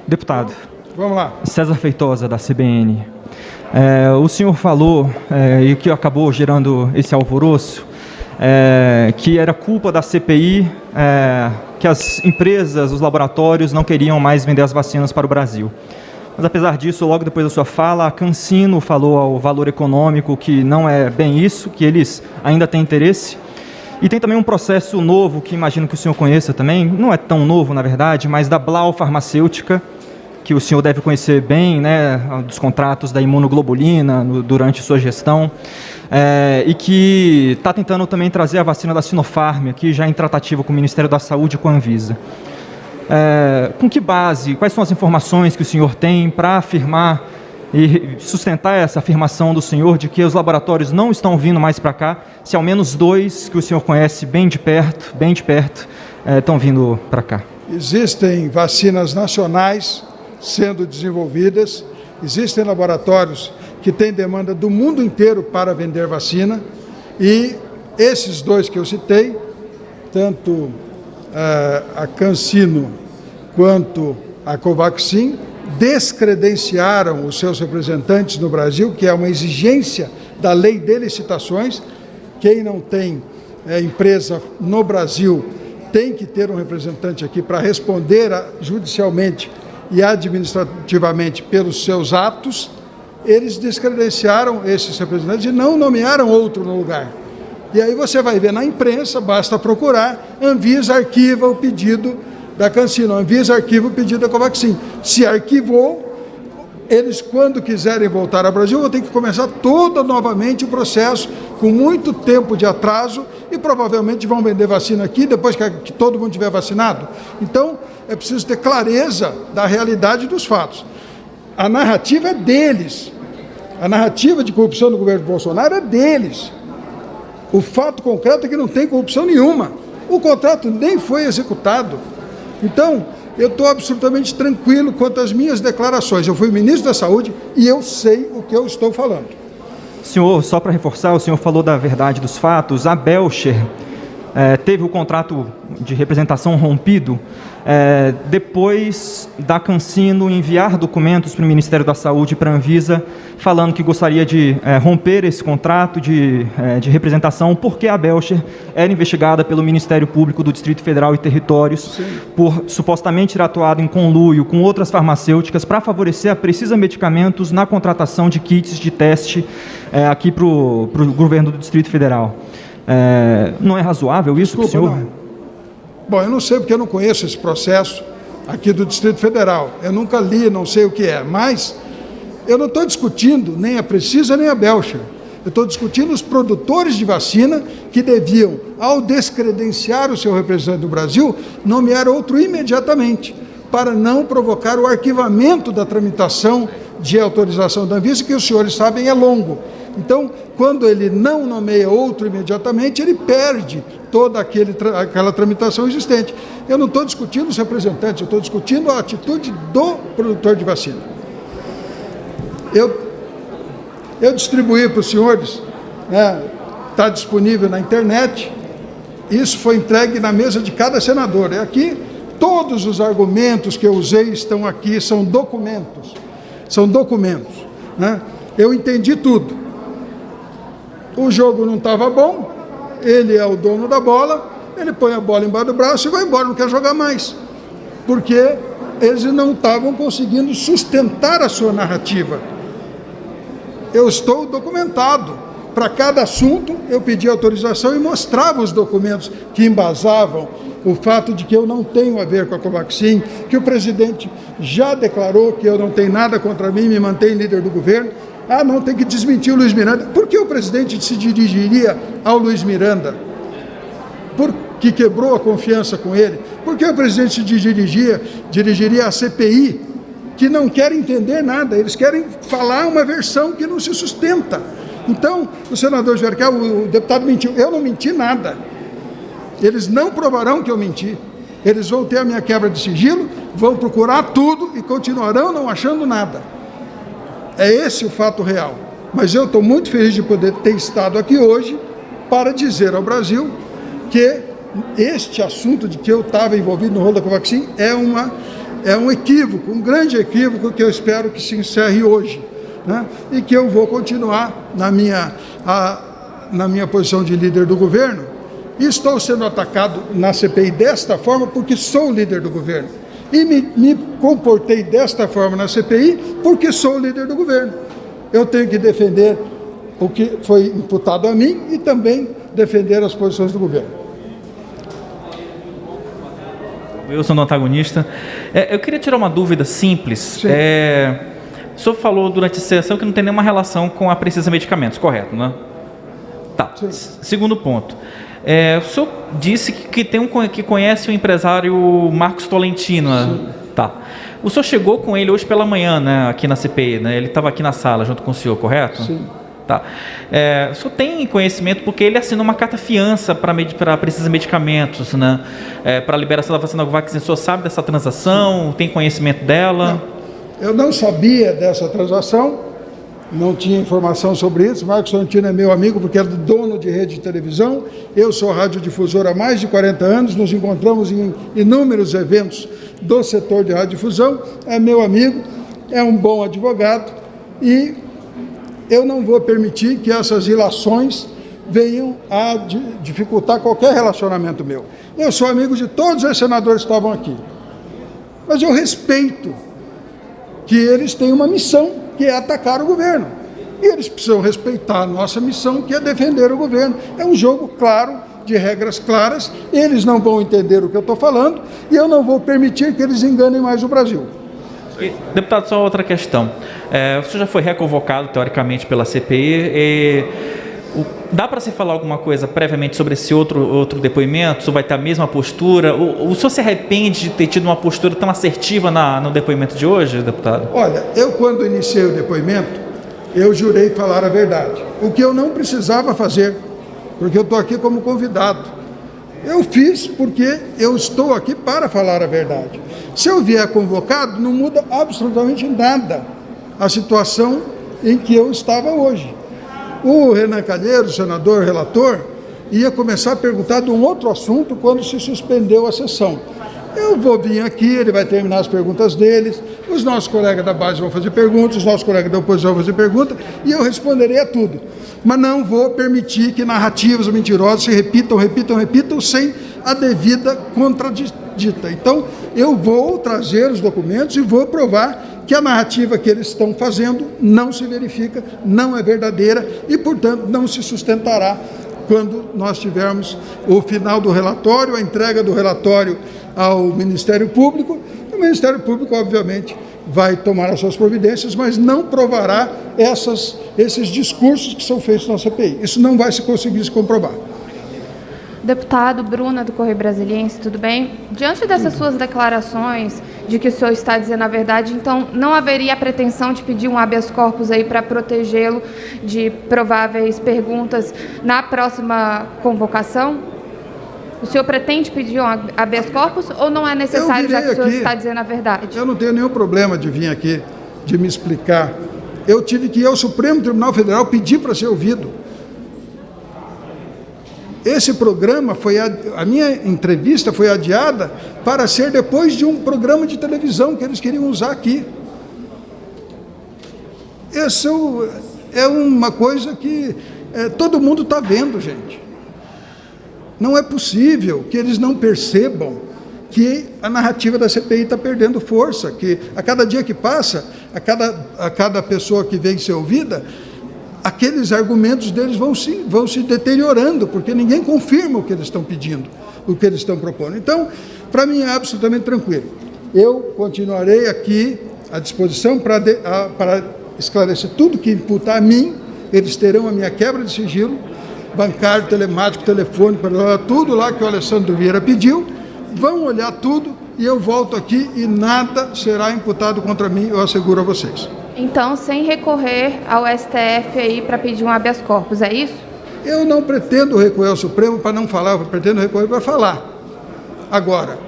Deputado, Vamos lá. César Feitosa, da CBN. O senhor falou, e que acabou gerando esse alvoroço, que era culpa da CPI, que as empresas, os laboratórios não queriam mais vender as vacinas para o Brasil. Mas, apesar disso, logo depois da sua fala, a CanSino falou ao Valor Econômico que não é bem isso, que eles ainda têm interesse. E tem também um processo novo, que imagino que o senhor conheça também, não é tão novo, na verdade, mas da Blau Farmacêutica, que o senhor deve conhecer bem, né, dos contratos da imunoglobulina durante sua gestão, e que está tentando também trazer a vacina da Sinopharm, aqui já em tratativa com o Ministério da Saúde e com a Anvisa. Com que base, quais são as informações que o senhor tem para afirmar e sustentar essa afirmação do senhor de que os laboratórios não estão vindo mais para cá, se ao menos 2 que o senhor conhece bem de perto, estão vindo para cá? Existem vacinas nacionais sendo desenvolvidas, existem laboratórios que têm demanda do mundo inteiro para vender vacina, e esses 2 que eu citei, tanto a CanSino quanto a Covaxin, descredenciaram os seus representantes no Brasil, que é uma exigência da lei de licitações. Quem não tem empresa no Brasil tem que ter um representante aqui para responder judicialmente e administrativamente pelos seus atos. Eles descredenciaram esses representantes e não nomearam outro no lugar. E aí você vai ver na imprensa, basta procurar, Anvisa arquiva o pedido da CanSino, Anvisa arquiva o pedido da Covaxin. Se arquivou, eles, quando quiserem voltar ao Brasil, vão ter que começar todo novamente o processo, com muito tempo de atraso, e provavelmente vão vender vacina aqui depois que todo mundo tiver vacinado. Então, é preciso ter clareza da realidade dos fatos. A narrativa é deles. A narrativa de corrupção do governo Bolsonaro é deles. O fato concreto é que não tem corrupção nenhuma. O contrato nem foi executado. Então, eu estou absolutamente tranquilo quanto às minhas declarações. Eu fui ministro da Saúde e eu sei o que eu estou falando. Senhor, só para reforçar, o senhor falou da verdade dos fatos. A Belcher teve o contrato de representação rompido depois da CanSino enviar documentos para o Ministério da Saúde e para a Anvisa, falando que gostaria de romper esse contrato de representação, porque a Belcher era investigada pelo Ministério Público do Distrito Federal e Territórios. Sim. Por supostamente ter atuado em conluio com outras farmacêuticas para favorecer a Precisa Medicamentos na contratação de kits de teste aqui para o governo do Distrito Federal. Não é razoável isso? Desculpa, senhor? não. Bom, eu não sei porque eu não conheço esse processo aqui do Distrito Federal. Eu nunca li, não sei o que é, mas eu não estou discutindo nem a Precisa nem a Belcher. Eu estou discutindo os produtores de vacina que deviam, ao descredenciar o seu representante do Brasil, nomear outro imediatamente, para não provocar o arquivamento da tramitação de autorização da Anvisa, que os senhores sabem é longo. Então, quando ele não nomeia outro imediatamente, ele perde toda aquela tramitação existente. Eu não estou discutindo os representantes, eu estou discutindo a atitude do produtor de vacina. Eu distribuí para os senhores, está disponível na internet, isso foi entregue na mesa de cada senador. E aqui, todos os argumentos que eu usei estão aqui, são documentos. Eu entendi tudo. O jogo não estava bom, ele é o dono da bola, ele põe a bola embaixo do braço e vai embora, não quer jogar mais. Porque eles não estavam conseguindo sustentar a sua narrativa. Eu estou documentado. Para cada assunto, eu pedi autorização e mostrava os documentos que embasavam o fato de que eu não tenho a ver com a Covaxin, que o presidente já declarou que eu não tenho nada contra mim, me mantém líder do governo. Não, tem que desmentir o Luiz Miranda. Por que o presidente se dirigiria ao Luiz Miranda? Porque quebrou a confiança com ele. Por que o presidente se dirigiria à CPI, que não quer entender nada? Eles querem falar uma versão que não se sustenta. Então, o senador Gercal, o deputado mentiu. Eu não menti nada. Eles não provarão que eu menti. Eles vão ter a minha quebra de sigilo, vão procurar tudo e continuarão não achando nada. É esse o fato real. Mas eu estou muito feliz de poder ter estado aqui hoje para dizer ao Brasil que este assunto de que eu estava envolvido no rolo da Covaxin é um equívoco, um grande equívoco que eu espero que se encerre hoje, né? E que eu vou continuar na minha posição de líder do governo. E estou sendo atacado na CPI desta forma porque sou líder do governo. E me comportei desta forma na CPI porque sou líder do governo. Eu tenho que defender o que foi imputado a mim e também defender as posições do governo. Wilson, do antagonista. Eu queria tirar uma dúvida simples. O senhor falou durante a sessão que não tem nenhuma relação com a Precisa Medicamentos, correto, né? Tá. Sim. Segundo ponto. O senhor disse que conhece o empresário Marcos Tolentino. Sim. Tá. O senhor chegou com ele hoje pela manhã, né, aqui na CPI, né? Ele estava aqui na sala junto com o senhor, correto? Sim. Tá. O senhor tem conhecimento porque ele assinou uma carta-fiança para Precisa Medicamentos, né? Para a liberação da vacina Covaxin. O senhor sabe dessa transação? Tem conhecimento dela? Não. Eu não sabia dessa transação, não tinha informação sobre isso. Marcos Tolentino é meu amigo porque é dono de rede de televisão. Eu sou radiodifusor há mais de 40 anos, nos encontramos em inúmeros eventos do setor de radiodifusão. É meu amigo, é um bom advogado e eu não vou permitir que essas ilações venham a dificultar qualquer relacionamento meu. Eu sou amigo de todos os senadores que estavam aqui, mas eu respeito que eles têm uma missão, que é atacar o governo. E eles precisam respeitar a nossa missão, que é defender o governo. É um jogo claro, de regras claras, eles não vão entender o que eu estou falando e eu não vou permitir que eles enganem mais o Brasil. Deputado, só outra questão. O senhor já foi reconvocado, teoricamente, pela CPI. Dá para se falar alguma coisa previamente sobre esse outro depoimento? O senhor vai ter a mesma postura? O senhor se arrepende de ter tido uma postura tão assertiva no depoimento de hoje, deputado? Olha, eu quando iniciei o depoimento, eu jurei falar a verdade. O que eu não precisava fazer, porque eu estou aqui como convidado. Eu fiz porque eu estou aqui para falar a verdade. Se eu vier convocado, não muda absolutamente nada a situação em que eu estava hoje. O Renan Calheiros, senador relator, ia começar a perguntar de um outro assunto quando se suspendeu a sessão. Eu vou vir aqui, ele vai terminar as perguntas deles, os nossos colegas da base vão fazer perguntas, os nossos colegas da oposição vão fazer perguntas, e eu responderei a tudo. Mas não vou permitir que narrativas mentirosas se repitam, sem a devida contradita. Então, eu vou trazer os documentos e vou provar que a narrativa que eles estão fazendo não se verifica, não é verdadeira e, portanto, não se sustentará quando nós tivermos o final do relatório, a entrega do relatório ao Ministério Público. O Ministério Público, obviamente, vai tomar as suas providências, mas não provará esses discursos que são feitos na CPI. Isso não vai se conseguir se comprovar. Deputado Bruna, do Correio Brasiliense, tudo bem? Diante dessas suas declarações de que o senhor está dizendo a verdade, então não haveria a pretensão de pedir um habeas corpus aí para protegê-lo de prováveis perguntas na próxima convocação? O senhor pretende pedir um habeas corpus ou não é necessário, já que o senhor está dizendo a verdade? Eu não tenho nenhum problema de vir aqui, de me explicar. Eu tive que ir ao Supremo Tribunal Federal pedir para ser ouvido. Esse programa a minha entrevista foi adiada para ser depois de um programa de televisão que eles queriam usar aqui. Isso é uma coisa que todo mundo está vendo, gente. Não é possível que eles não percebam que a narrativa da CPI está perdendo força, que a cada dia que passa, a cada pessoa que vem ser ouvida, aqueles argumentos deles vão se deteriorando, porque ninguém confirma o que eles estão pedindo, o que eles estão propondo. Então, para mim é absolutamente tranquilo. Eu continuarei aqui à disposição para esclarecer tudo que imputar a mim. Eles terão a minha quebra de sigilo, bancário, telemático, telefônico, tudo lá que o Alessandro Vieira pediu. Vão olhar tudo e eu volto aqui e nada será imputado contra mim, eu asseguro a vocês. Então, sem recorrer ao STF aí para pedir um habeas corpus, é isso? Eu não pretendo recorrer ao Supremo para não falar, eu pretendo recorrer para falar. Agora,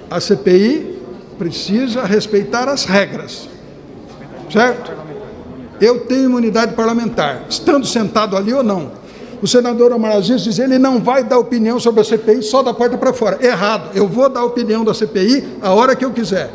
a CPI precisa respeitar as regras, certo? Eu tenho imunidade parlamentar, estando sentado ali ou não. O senador Omar Aziz diz que ele não vai dar opinião sobre a CPI só da porta para fora. Errado, eu vou dar opinião da CPI a hora que eu quiser.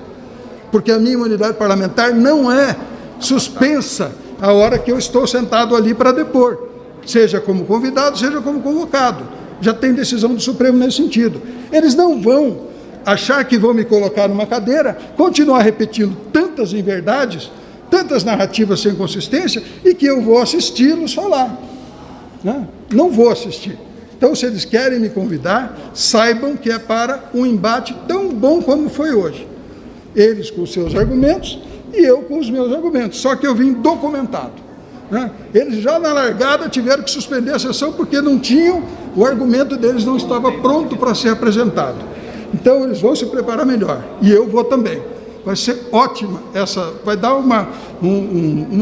porque a minha imunidade parlamentar não é suspensa a hora que eu estou sentado ali para depor, seja como convidado, seja como convocado. Já tem decisão do Supremo nesse sentido. Eles não vão achar que vão me colocar numa cadeira, continuar repetindo tantas inverdades, tantas narrativas sem consistência, e que eu vou assisti-los falar. Não vou assistir. Então, se eles querem me convidar, saibam que é para um embate tão bom como foi hoje. Eles com os seus argumentos e eu com os meus argumentos, só que eu vim documentado. Eles já na largada tiveram que suspender a sessão porque não tinham, o argumento deles não estava pronto para ser apresentado. Então, eles vão se preparar melhor, e eu vou também. Vai ser ótima vai dar uma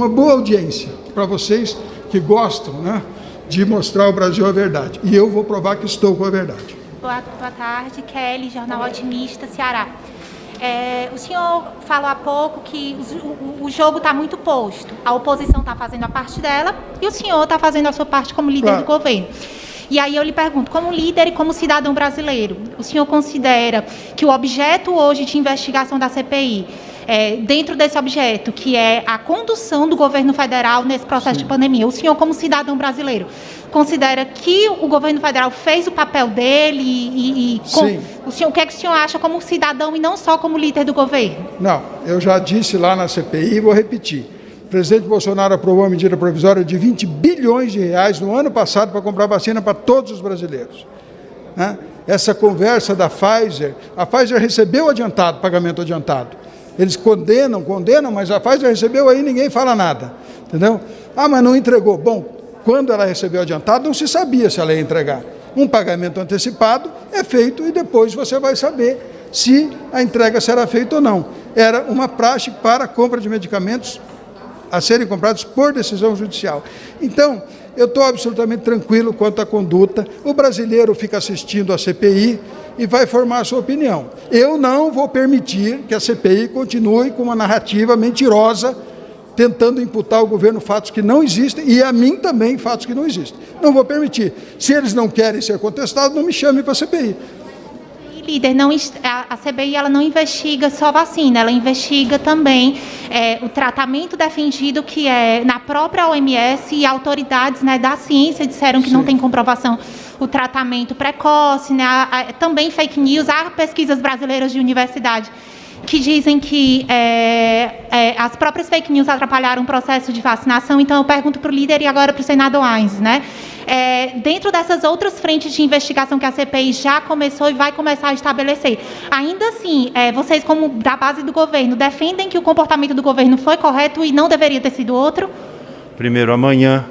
boa audiência para vocês que gostam, de mostrar ao Brasil a verdade. E eu vou provar que estou com a verdade. Boa tarde, Kelly, Jornal Otimista, Ceará. O senhor falou há pouco que o jogo está muito posto. A oposição está fazendo a parte dela e o senhor está fazendo a sua parte como líder do governo. E aí eu lhe pergunto, como líder e como cidadão brasileiro, o senhor considera que o objeto hoje de investigação da CPI, dentro desse objeto, que é a condução do governo federal nesse processo de pandemia, o senhor, como cidadão brasileiro, considera que o governo federal fez o papel dele o que é que o senhor acha como cidadão e não só como líder do governo? Não, eu já disse lá na CPI e vou repetir. O presidente Bolsonaro aprovou uma medida provisória de 20 bilhões de reais no ano passado para comprar vacina para todos os brasileiros. Essa conversa da Pfizer, a Pfizer recebeu pagamento adiantado. Eles condenam, mas a Pfizer recebeu aí, ninguém fala nada, entendeu? Mas não entregou. Bom, quando ela recebeu adiantado, não se sabia se ela ia entregar. Um pagamento antecipado é feito e depois você vai saber se a entrega será feita ou não. Era uma praxe para a compra de medicamentos a serem comprados por decisão judicial. Então, eu estou absolutamente tranquilo quanto à conduta. O brasileiro fica assistindo a CPI e vai formar a sua opinião. Eu não vou permitir que a CPI continue com uma narrativa mentirosa, tentando imputar ao governo fatos que não existem e a mim também fatos que não existem. Não vou permitir. Se eles não querem ser contestados, não me chame para a CPI. Líder, a CPI ela não investiga só vacina, ela investiga também o tratamento defendido que é na própria OMS e autoridades da ciência disseram que não tem comprovação o tratamento precoce, também fake news, há pesquisas brasileiras de universidade que dizem que as próprias fake news atrapalharam o processo de vacinação. Então, eu pergunto para o líder e agora para o senador Ains, dentro dessas outras frentes de investigação que a CPI já começou e vai começar a estabelecer, ainda assim, vocês, como da base do governo, defendem que o comportamento do governo foi correto e não deveria ter sido outro? Primeiro, amanhã,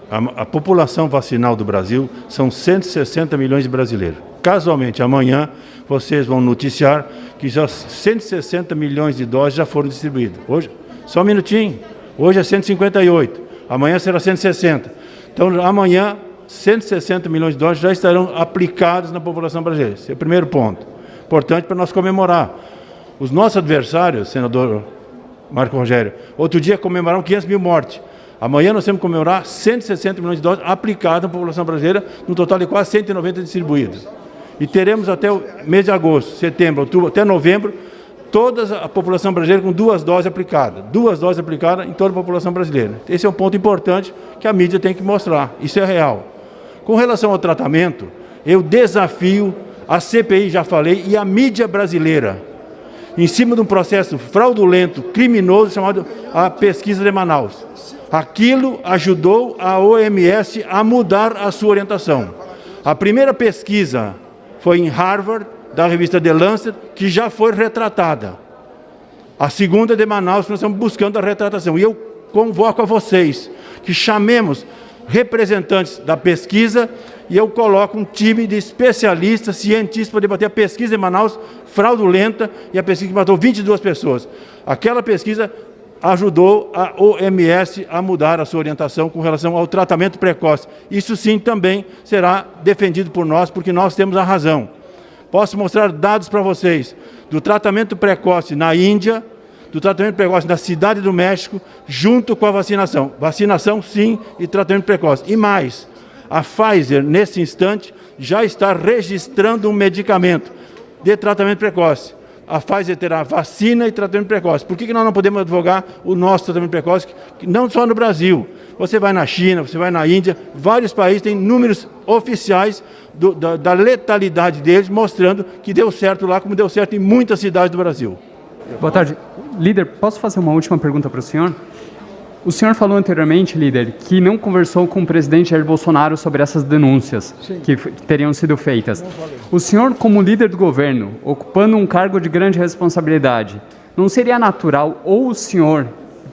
a população vacinal do Brasil são 160 milhões de brasileiros. Casualmente, amanhã, vocês vão noticiar que já 160 milhões de doses já foram distribuídas. Hoje, só um minutinho, hoje é 158, amanhã será 160. Então, amanhã, 160 milhões de doses já estarão aplicados na população brasileira. Esse é o primeiro ponto. Importante para nós comemorar. Os nossos adversários, senador Marco Rogério, outro dia comemoraram 500 mil mortes. Amanhã nós temos que comemorar 160 milhões de doses aplicadas na população brasileira, no total de quase 190 distribuídas. E teremos até o mês de agosto, setembro, outubro, até novembro, toda a população brasileira com 2 doses aplicadas. 2 doses aplicadas em toda a população brasileira. Esse é um ponto importante que a mídia tem que mostrar. Isso é real. Com relação ao tratamento, eu desafio a CPI, já falei, e a mídia brasileira, em cima de um processo fraudulento, criminoso, chamado a pesquisa de Manaus. Aquilo ajudou a OMS a mudar a sua orientação. A primeira pesquisa foi em Harvard, da revista The Lancet, que já foi retratada. A segunda de Manaus, nós estamos buscando a retratação. E eu convoco a vocês que chamemos representantes da pesquisa e eu coloco um time de especialistas, cientistas, para debater a pesquisa de Manaus, fraudulenta, e a pesquisa que matou 22 pessoas. Aquela pesquisa ajudou a OMS a mudar a sua orientação com relação ao tratamento precoce. Isso sim também será defendido por nós, porque nós temos a razão. Posso mostrar dados para vocês do tratamento precoce na Índia, do tratamento precoce na Cidade do México, junto com a vacinação. Vacinação sim e tratamento precoce. E mais, a Pfizer, nesse instante, já está registrando um medicamento de tratamento precoce. a Pfizer terá vacina e tratamento precoce. Por que nós não podemos advogar o nosso tratamento precoce, não só no Brasil? Você vai na China, você vai na Índia, vários países têm números oficiais da letalidade deles, mostrando que deu certo lá, como deu certo em muitas cidades do Brasil. Boa tarde. Líder, posso fazer uma última pergunta para o senhor? O senhor falou anteriormente, líder, que não conversou com o presidente Jair Bolsonaro sobre essas denúncias que teriam sido feitas. O senhor, como líder do governo, ocupando um cargo de grande responsabilidade, não seria natural ou o senhor,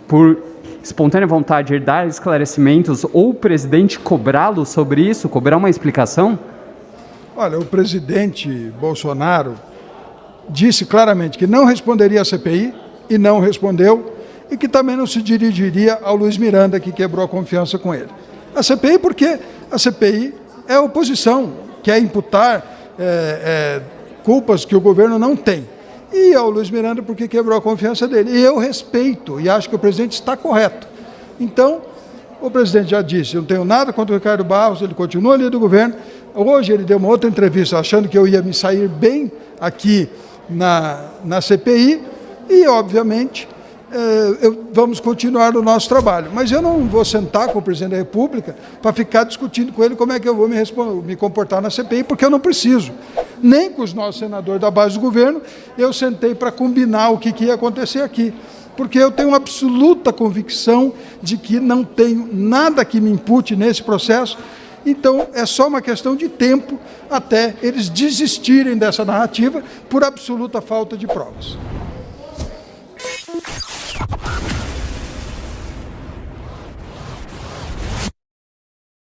por espontânea vontade, dar esclarecimentos ou o presidente cobrá-lo sobre isso, cobrar uma explicação? Olha, o presidente Bolsonaro disse claramente que não responderia à CPI e não respondeu, e que também não se dirigiria ao Luiz Miranda, que quebrou a confiança com ele. A CPI, porque a CPI é a oposição, quer imputar culpas que o governo não tem. E ao Luiz Miranda, porque quebrou a confiança dele. E eu respeito, e acho que o presidente está correto. Então, o presidente já disse, eu não tenho nada contra o Ricardo Barros, ele continua líder do governo. Hoje ele deu uma outra entrevista, achando que eu ia me sair bem aqui na CPI, e, obviamente, vamos continuar o nosso trabalho. Mas eu não vou sentar com o presidente da República para ficar discutindo com ele como é que eu vou me comportar na CPI, porque eu não preciso. Nem com os nossos senadores da base do governo, eu sentei para combinar o que ia acontecer aqui. Porque eu tenho absoluta convicção de que não tenho nada que me impute nesse processo. Então, é só uma questão de tempo até eles desistirem dessa narrativa por absoluta falta de provas.